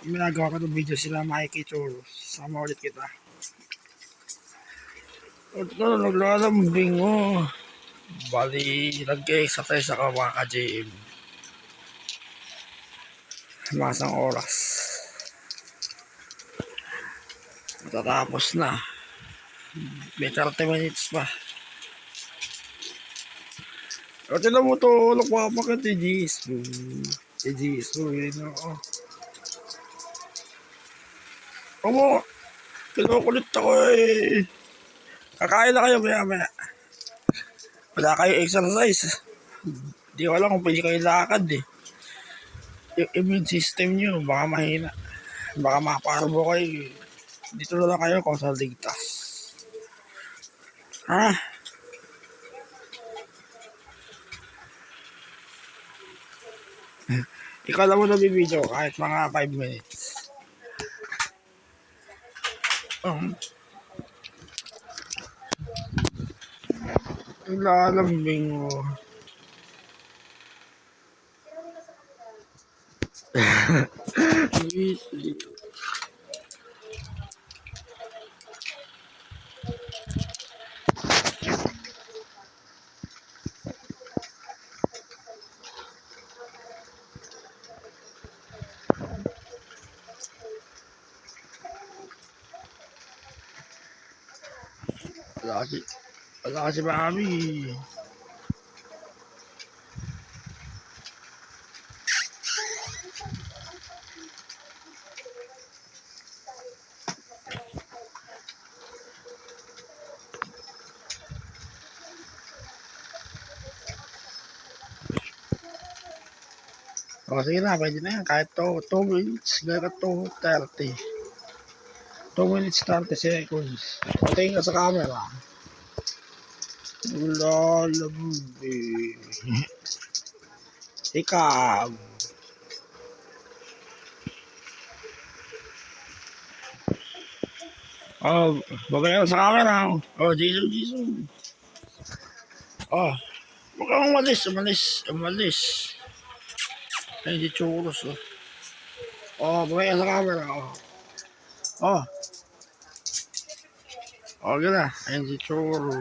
ginagawa ko ng video sila makikitsuro. Sama ulit kita. At naglalambing oh. Bali, nag-exercise ako mga ka-JM. Masang oras. Matatapos na. May 30 minutes pa. O, tinan mo to. Nagpapakit si Jisoo. Si Jisoo, yun o. Omo, kinukulit ako eh. Kakain na kayo maya. Wala kayo exercise. Di ko alam kung pwede kayo lakad eh. Yung immune system nyo, baka mahina. Baka maparbo kayo. Dito na lang kayo kung sa ligtas. Ha? Ikaw lang mo nabibidyo kahit mga 5 minutes. Lalambing mo. Wala kasi mami. O sige na, pwede na yan. Kahit 2 minutes, gaya 2:30. 2 minutes 30 seconds. Patingin ka sa camera. Lalambing. Ikaw. Oh, babay ka sa camera. Oh, Jisoo. Oh, huwag kang umalis. Ay, di churros oh. Oh, babay ka sa camera. Oh, gano'n. Ay, di churros.